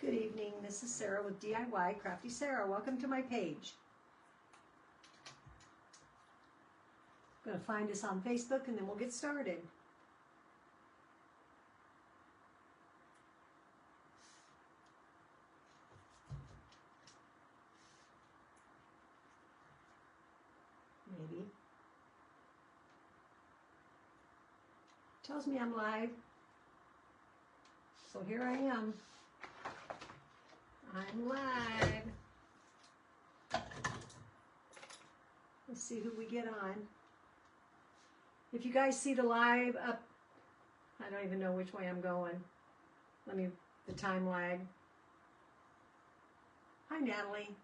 Good evening, this is Sarah with DIY Crafty Sarah. Welcome to my page. I'm going to find us on Facebook and then we'll get started. Maybe. Tells me I'm live. So here I am. I'm live. Let's see who we get on. If you guys see the live up, I don't even know which way I'm going. The time lag. Hi, Natalie.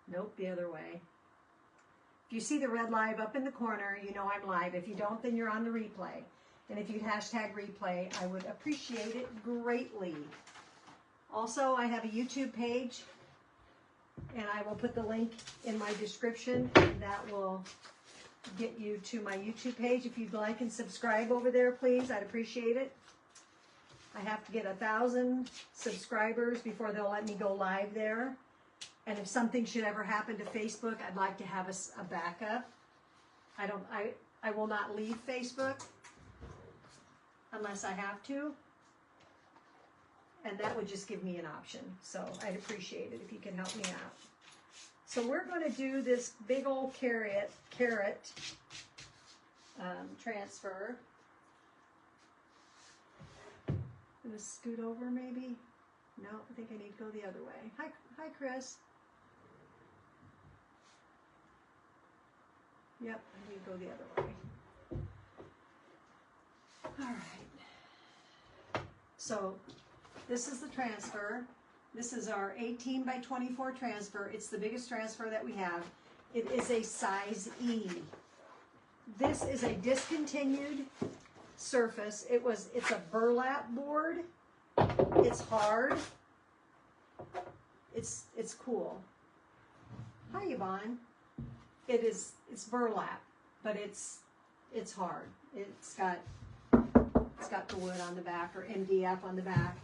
Nope, the other way. If you see the red live up in the corner, you know I'm live. If you don't, then you're on the replay. And if you'd hashtag replay, I would appreciate it greatly. Also, I have a YouTube page, and I will put the link in my description, and that will get you to my YouTube page. If you'd like and subscribe over there, please, I'd appreciate it. I have to get 1,000 subscribers before they'll let me go live there. And if something should ever happen to Facebook, I'd like to have a backup. I will not leave Facebook unless I have to. And that would just give me an option. So I'd appreciate it if you can help me out. So we're going to do this big old carrot transfer. I'm going to scoot over maybe. No, I think I need to go the other way. Hi, Chris. Yep, I need to go the other way. All right. So this is the transfer. This is our 18 by 24 transfer. It's the biggest transfer that we have. It is a size E. This is a discontinued surface. It's a burlap board. It's hard. It's cool. Hi, Yvonne. It's burlap, but it's hard. It's got the wood on the back, or MDF on the back.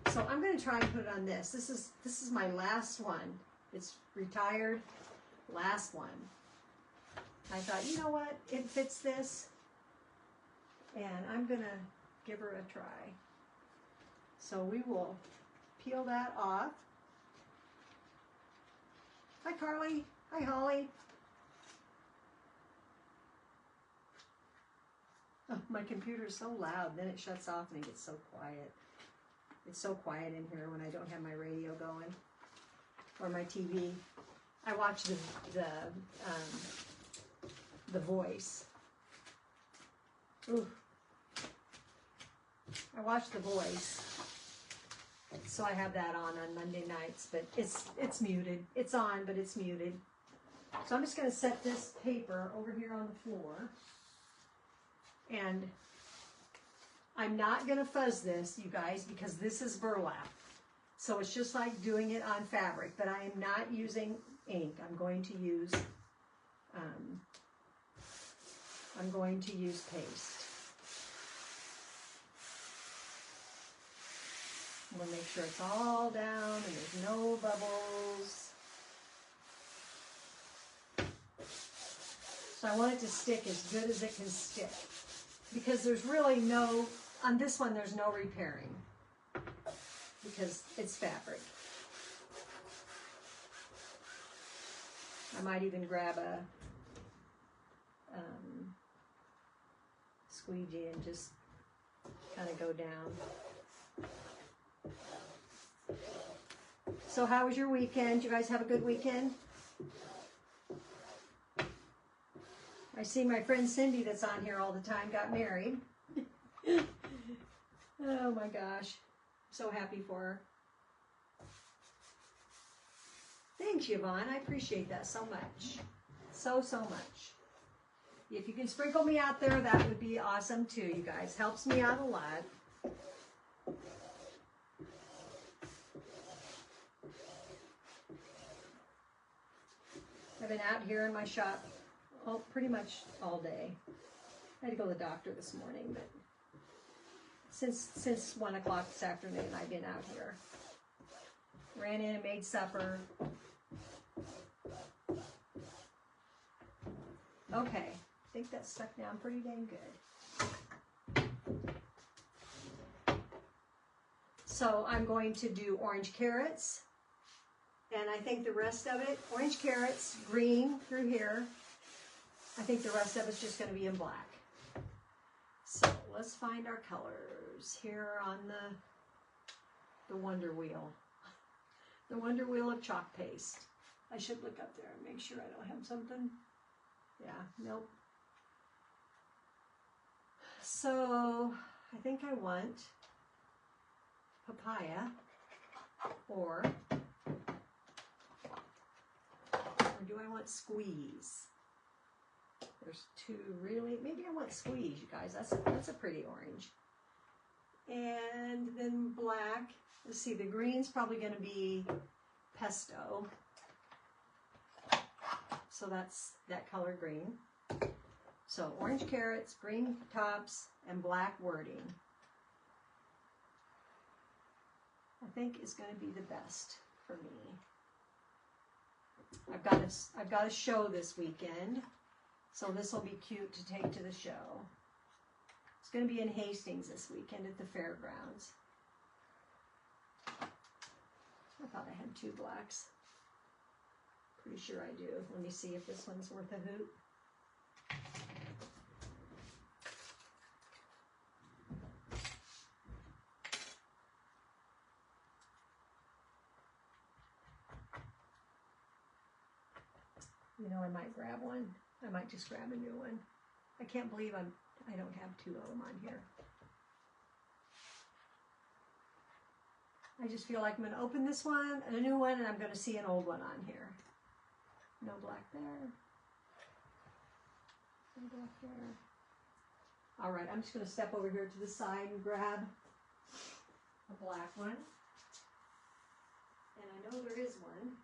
So I'm going to try and put it on this. This is my last one. It's retired, last one. I thought, you know what? It fits this, and I'm going to give her a try. So we will peel that off. Hi, Carly. Hi, Holly. Oh, my computer is so loud, then it shuts off and it gets so quiet. It's so quiet in here when I don't have my radio going or my TV. I watch the Voice. Ooh. I watch The Voice. So I have that on Monday nights, but it's muted. It's on, but it's muted. So I'm just going to set this paper over here on the floor. And I'm not going to fuzz this, you guys, because this is burlap. So it's just like doing it on fabric, but I am not using ink. I'm going to use paste. I'm going to make sure it's all down and there's no bubbles. So I want it to stick as good as it can stick. Because there's really on this one there's no repairing. Because it's fabric. I might even grab a squeegee and just kind of go down. So how was your weekend? You guys have a good weekend? I see my friend Cindy that's on here all the time got married. Oh my gosh. I'm so happy for her. Thanks, Yvonne. I appreciate that so much. So much. If you can sprinkle me out there, that would be awesome too, you guys. Helps me out a lot. I've been out here in my shop pretty much all day. I had to go to the doctor this morning, but since 1 o'clock this afternoon, I've been out here. Ran in and made supper. Okay, I think that's stuck down pretty dang good. So I'm going to do orange carrots, and I think the rest of it, orange carrots, green through here. I think the rest of it's just going to be in black. So let's find our colors here on the Wonder Wheel. The Wonder Wheel of chalk paste. I should look up there and make sure I don't have something. Yeah, nope. So I think I want papaya or do I want squeeze? There's two really, maybe I want squeeze, you guys. That's a pretty orange. And then black. Let's see, the green's probably going to be pesto. So that's that color green. So orange carrots, green tops, and black wording. I think is going to be the best for me. I've got a show this weekend, so this will be cute to take to the show. It's going to be in Hastings this weekend at the fairgrounds. I thought I had two blacks. Pretty sure I do. Let me see if this one's worth a hoot. You know, I might grab one. I might just grab a new one. I can't believe I don't have two of them on here. I just feel like I'm going to open this one, a new one, and I'm going to see an old one on here. No black there. No black there. All right, I'm just going to step over here to the side and grab a black one. And I know there is one.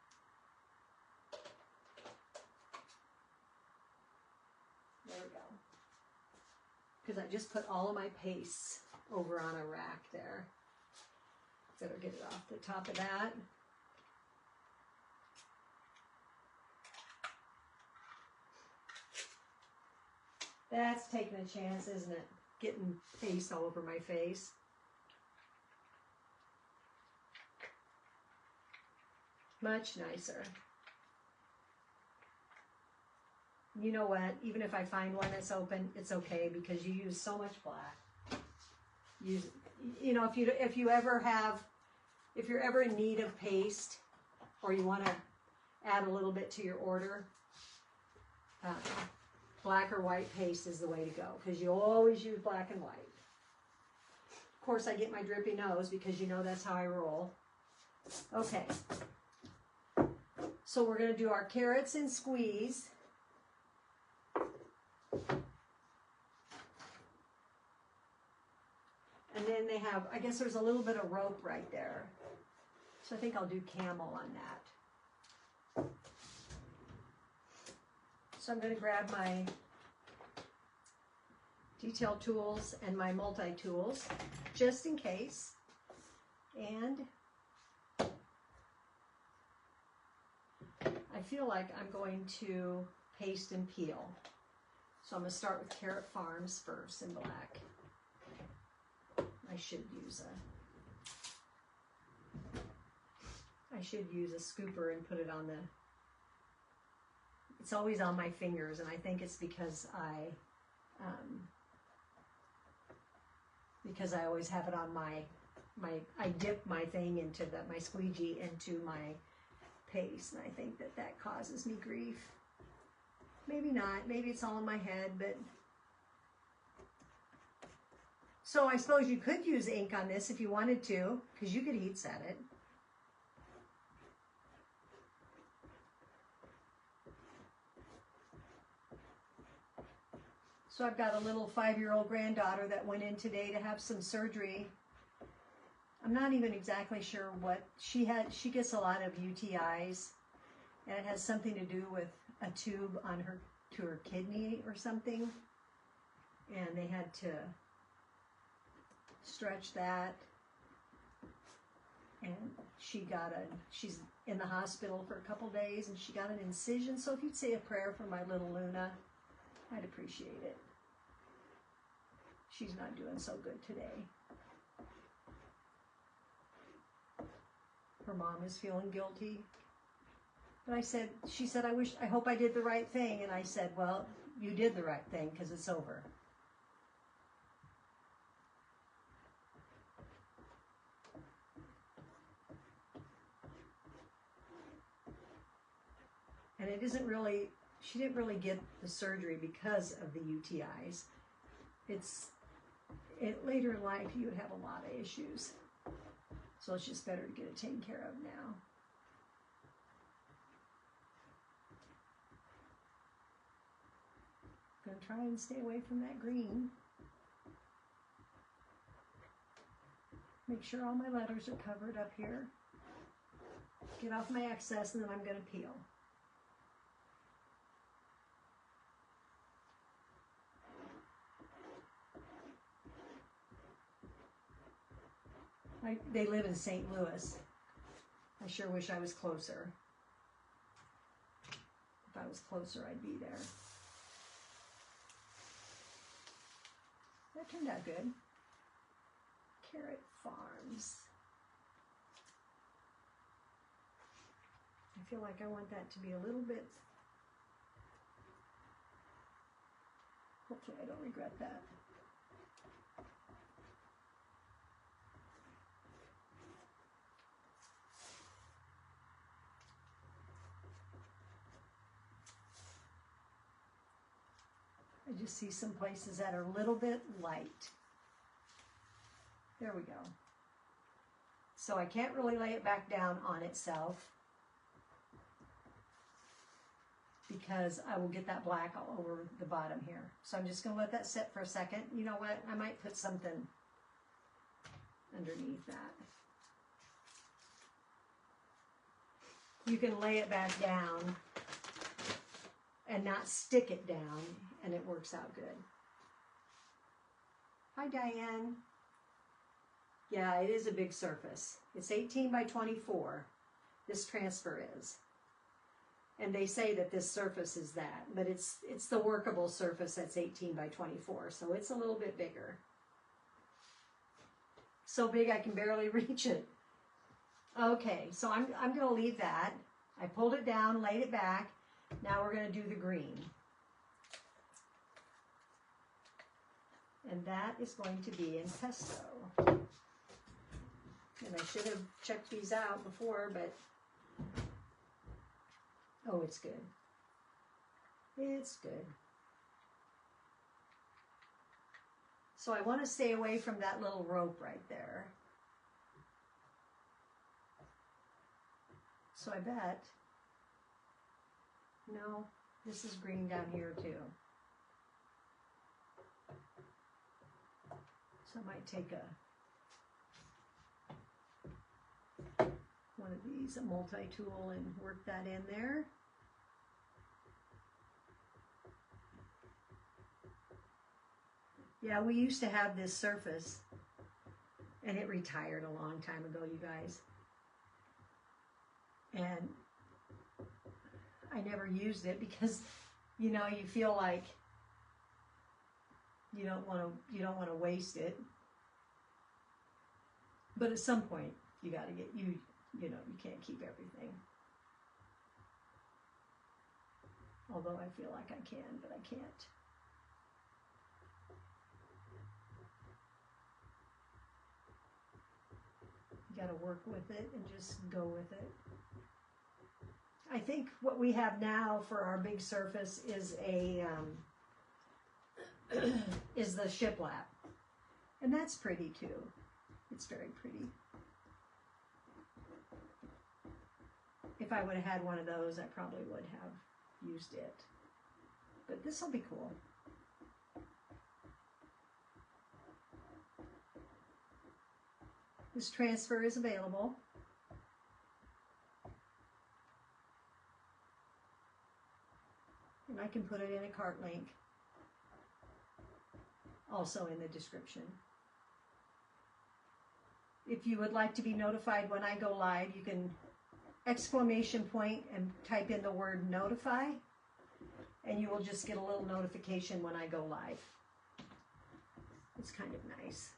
There we go. Because I just put all of my pastes over on a rack there. Better get it off the top of that. That's taking a chance, isn't it? Getting paste all over my face. Much nicer. You know what? Even if I find one that's open, it's okay because you use so much black. You know, if you're ever in need of paste, or you want to add a little bit to your order, black or white paste is the way to go because you always use black and white. Of course, I get my drippy nose because you know that's how I roll. Okay, so we're going to do our carrots and squeeze. And then they have, I guess there's a little bit of rope right there. So I think I'll do camel on that. So I'm going to grab my detail tools and my multi-tools, just in case. And I feel like I'm going to paste and peel. So I'm going to start with Carrot Farms first in black. I should use a scooper and put it on the, it's always on my fingers, and I think it's because I always have it on I dip my thing into my squeegee into my paste, and I think that causes me grief. Maybe not, maybe it's all in my head, but so I suppose you could use ink on this if you wanted to, because you could heat set it. So I've got a little 5-year-old granddaughter that went in today to have some surgery. I'm not even exactly sure what she had. She gets a lot of UTIs, and it has something to do with a tube on her to her kidney or something, and they had to stretch that, and she's in the hospital for a couple days, and she got an incision. So if you'd say a prayer for my little Luna, I'd appreciate it. She's not doing so good today. Her mom is feeling guilty. But she said, I hope I did the right thing. And I said, well, you did the right thing because it's over. And it isn't really, she didn't really get the surgery because of the UTIs. Later in life, you would have a lot of issues. So it's just better to get it taken care of now. Gonna try and stay away from that green. Make sure all my letters are covered up here. Get off my excess, and then I'm gonna peel. They live in St. Louis. I sure wish I was closer. If I was closer, I'd be there. That turned out good. Carrot Farms. I feel like I want that to be a little bit... Hopefully I don't regret that. I just see some places that are a little bit light. There we go. So I can't really lay it back down on itself because I will get that black all over the bottom here. So I'm just going to let that sit for a second. You know what? I might put something underneath that. You can lay it back down and not stick it down, and it works out good. Hi, Diane. Yeah, it is a big surface. It's 18 by 24, this transfer is. And they say that this surface is that, but it's the workable surface that's 18 by 24, so it's a little bit bigger. So big I can barely reach it. Okay, so I'm going to leave that. I pulled it down, laid it back. Now we're going to do the green. And that is going to be in pesto. And I should have checked these out before, but... Oh, it's good. It's good. So I want to stay away from that little rope right there. So I bet... No, this is green down here too. So I might take one of these, a multi-tool, and work that in there. Yeah, we used to have this surface, and it retired a long time ago, you guys. And I never used it because, you know, you feel like you don't want to waste it. But at some point, you got to get you know, you can't keep everything. Although I feel like I can, but I can't. You got to work with it and just go with it. I think what we have now for our big surface is is the shiplap, and that's pretty too. It's very pretty. If I would have had one of those, I probably would have used it. But this will be cool. This transfer is available. I can put it in a cart link, also in the description. If you would like to be notified when I go live, you can exclamation point and type in the word notify, and you will just get a little notification when I go live. It's kind of nice.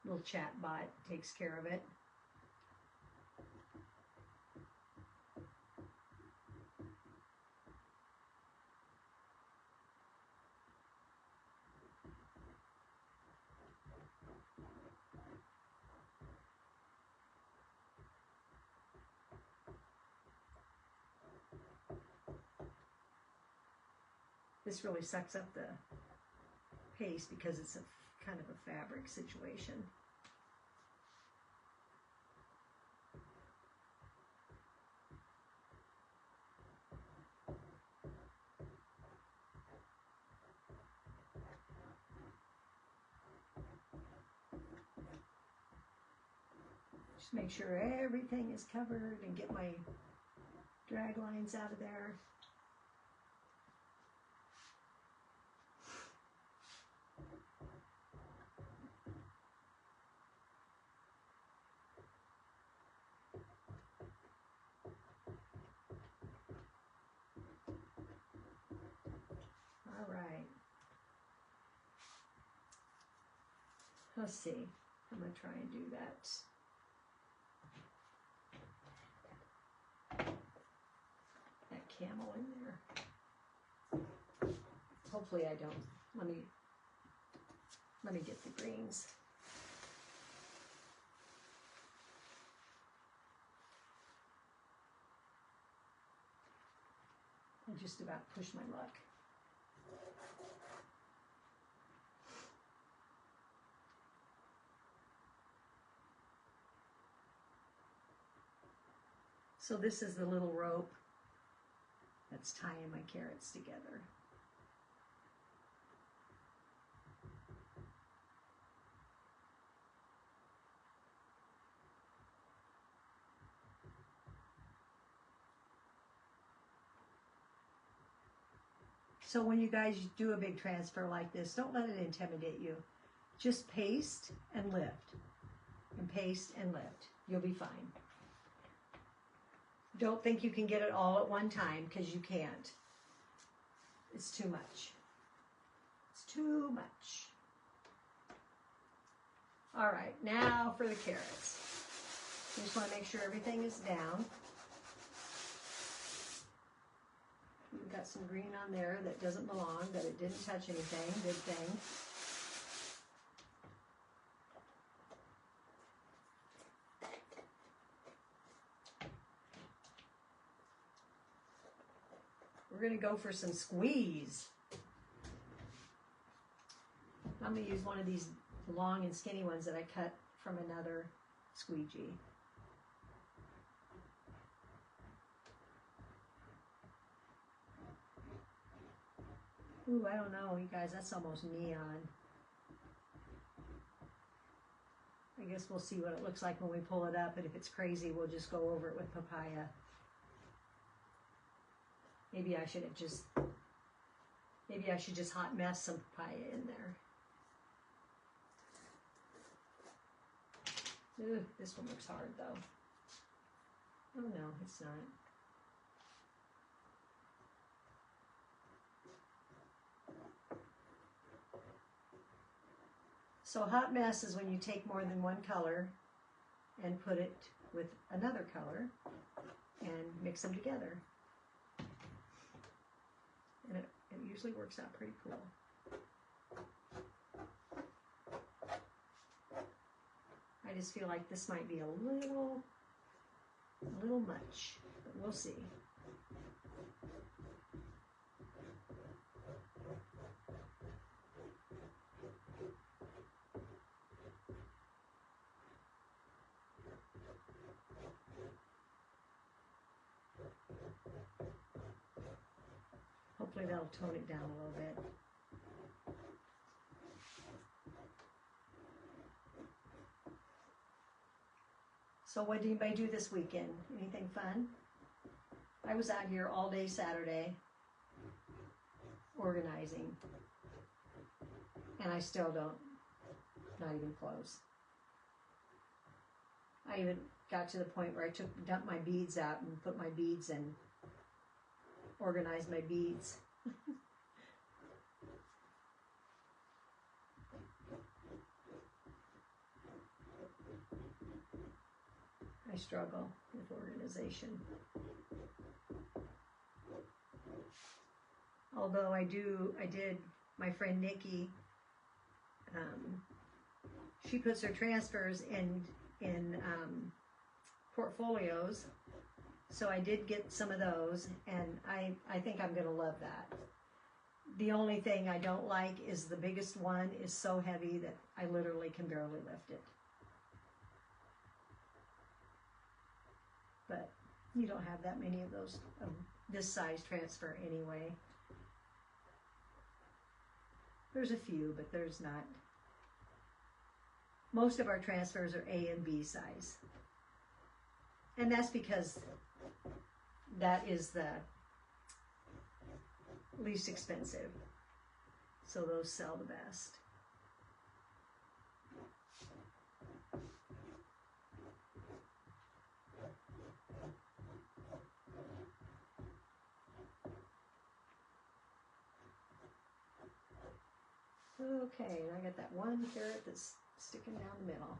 Little chat bot takes care of it. This really sucks up the paste because it's a kind of a fabric situation. Just make sure everything is covered and get my drag lines out of there. All right. Let's see. I'm going to try and do that. That camel in there. Hopefully I don't. Let me get the greens. I just about pushed my luck. So this is the little rope that's tying my carrots together. So when you guys do a big transfer like this, don't let it intimidate you. Just paste and lift, and paste and lift. You'll be fine. Don't think you can get it all at one time, because you can't. It's too much. It's too much. All right, now for the carrots. You just want to make sure everything is down. We've got some green on there that doesn't belong, but it didn't touch anything. Good thing. We're going to go for some squeeze. I'm going to use one of these long and skinny ones that I cut from another squeegee. Ooh, I don't know, you guys, that's almost neon. I guess we'll see what it looks like when we pull it up, but if it's crazy, we'll just go over it with papaya. Maybe I should just hot mess some papaya in there. Ooh, this one looks hard though. Oh no, it's not. So hot mess is when you take more than one color and put it with another color and mix them together. And it usually works out pretty cool. I just feel like this might be a little much, but we'll see. Hopefully that'll tone it down a little bit. So what did anybody do this weekend? Anything fun? I was out here all day Saturday organizing, and I still don't, not even close. I even got to the point where I dumped my beads out and put my beads in, organized my beads. I struggle with organization. Although my friend Nikki, she puts her transfers in portfolios, so I did get some of those, and I think I'm going to love that. The only thing I don't like is the biggest one is so heavy that I literally can barely lift it. But you don't have that many of those of this size transfer anyway. There's a few, but there's not. Most of our transfers are A and B size. And that's because that is the least expensive. So those sell the best. Okay, and I got that one carrot that's sticking down the middle.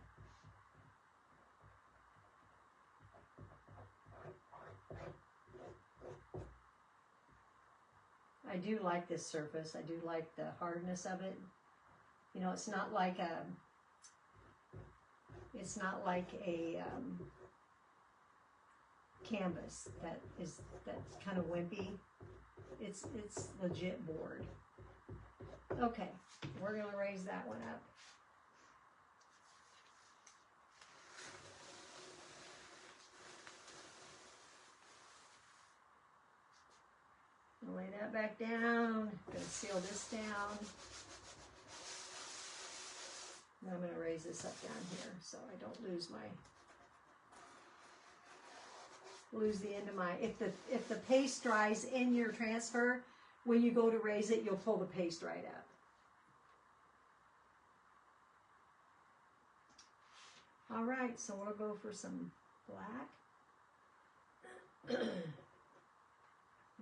I do like this surface. I do like the hardness of it. You know, it's not like a canvas that's kind of wimpy. It's legit board. Okay, we're gonna raise that one up. Lay that back down. Gonna seal this down. And I'm gonna raise this up down here so I don't lose the end of my. If the paste dries in your transfer, when you go to raise it, you'll pull the paste right up. All right, so we'll go for some black.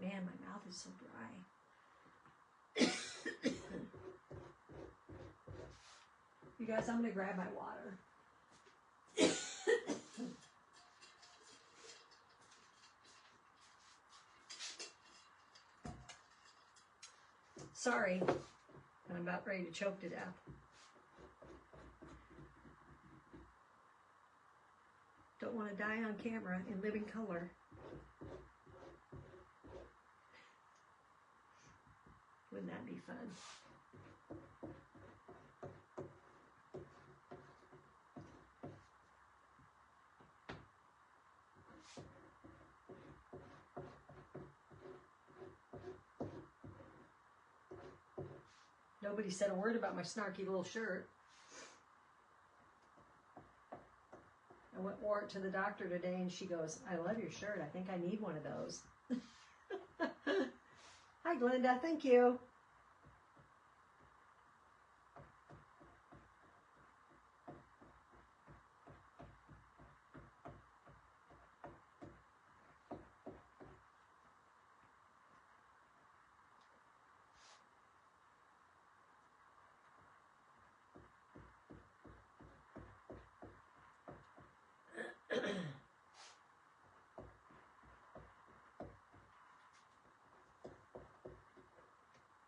Man, my mouth is so dry. You guys, I'm gonna grab my water. Sorry, I'm about ready to choke to death. Don't want to die on camera in living color. Wouldn't that be fun? Nobody said a word about my snarky little shirt. I wore it to the doctor today, and she goes, "I love your shirt. I think I need one of those." Hi, Glenda. Thank you.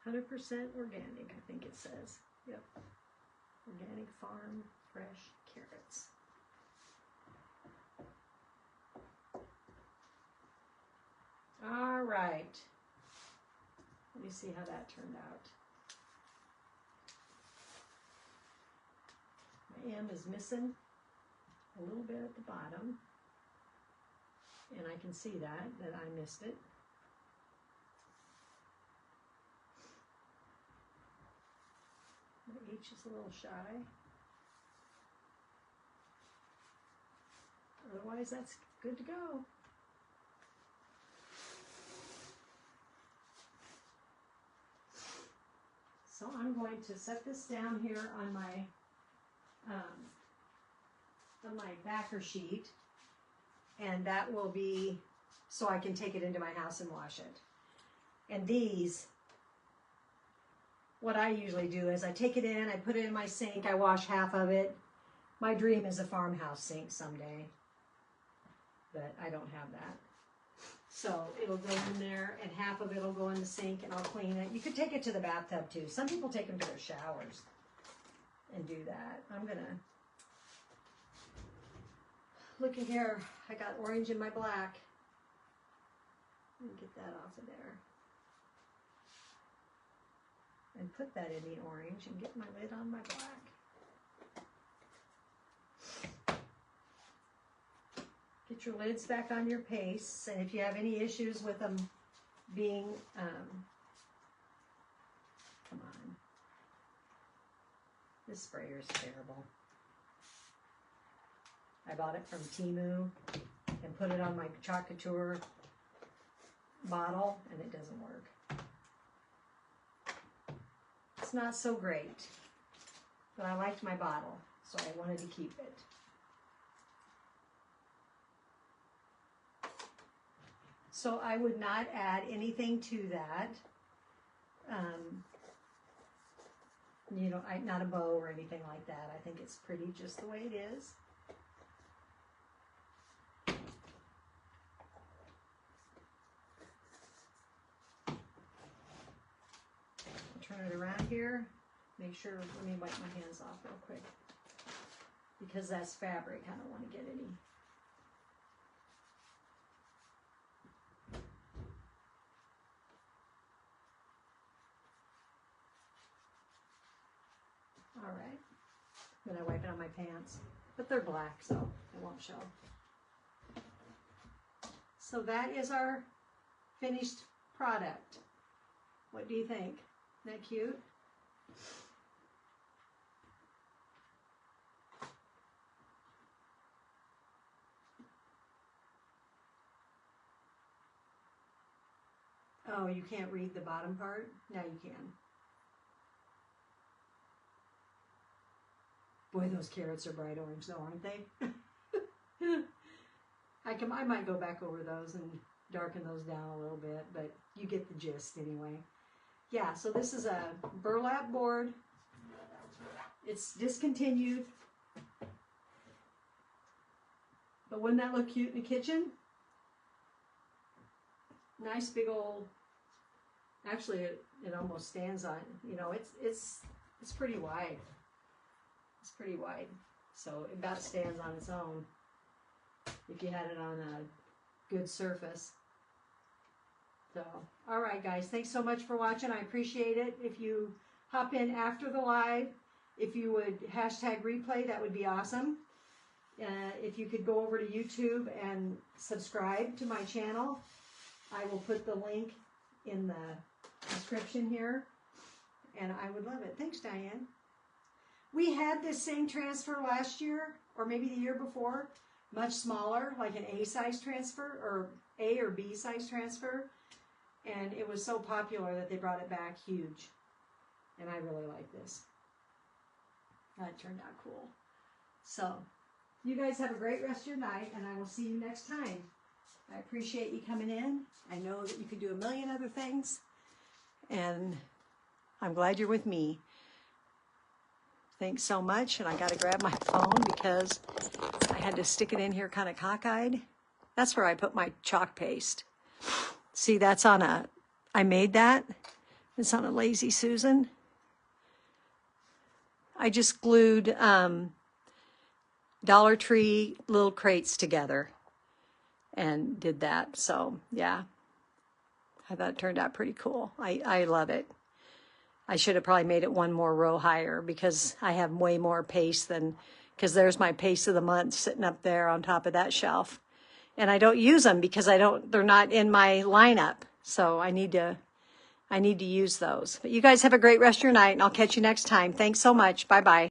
"100% organic," I think it says. Yep. Organic farm, fresh carrots. All right. Let me see how that turned out. My M is missing a little bit at the bottom. And I can see that I missed it. The H is a little shy. Otherwise, that's good to go. I'm going to set this down here on my backer sheet, and that will be so I can take it into my house and wash it. And these, what I usually do is I take it in, I put it in my sink, I wash half of it. My dream is a farmhouse sink someday, but I don't have that. So it'll go in there, and half of it will go in the sink, and I'll clean it. You could take it to the bathtub too. Some people take them to their showers and do that. I'm gonna look at here. I got orange in my black. Let me get that off of there. And put that in the orange and get my lid on my black. Get your lids back on your pastes, and if you have any issues with them being, come on, this sprayer is terrible. I bought it from Temu and put it on my Couture bottle, and it doesn't work. It's not so great, but I liked my bottle, so I wanted to keep it. So I would not add anything to that. You know, not a bow or anything like that. I think it's pretty just the way it is. Turn it around here. Make sure, let me wipe my hands off real quick, because that's fabric. I don't want to get any. All right, then I wipe it on my pants, but they're black, so it won't show. So that is our finished product. What do you think? Isn't that cute? Oh, you can't read the bottom part? Now you can. Boy, those carrots are bright orange though, aren't they? I might go back over those and darken those down a little bit, but you get the gist anyway. Yeah, so this is a burlap board. It's discontinued. But wouldn't that look cute in the kitchen? Nice big old, actually it almost stands on, you know, it's pretty wide. It's pretty wide. So it about stands on its own if you had it on a good surface. So, all right, guys, thanks so much for watching. I appreciate it. If you hop in after the live, if you would hashtag replay, that would be awesome. If you could go over to YouTube and subscribe to my channel, I will put the link in the description here, and I would love it. Thanks, Diane. We had this same transfer last year, or maybe the year before, much smaller, like an A size transfer, or A or B size transfer. And it was so popular that they brought it back huge. And I really like this. That turned out cool. So, you guys have a great rest of your night, and I will see you next time. I appreciate you coming in. I know that you could do a million other things, and I'm glad you're with me. Thanks so much, and I got to grab my phone because I had to stick it in here kind of cockeyed. That's where I put my chalk paste. See, that's on a, I made that. It's on a Lazy Susan. I just glued Dollar Tree little crates together and did that. So, yeah, I thought it turned out pretty cool. I love it. I should have probably made it one more row higher because I have way more paste than, because there's my paste of the month sitting up there on top of that shelf. And I don't use them because they're not in my lineup. So I need to use those. But you guys have a great rest of your night, and I'll catch you next time. Thanks so much. Bye-bye.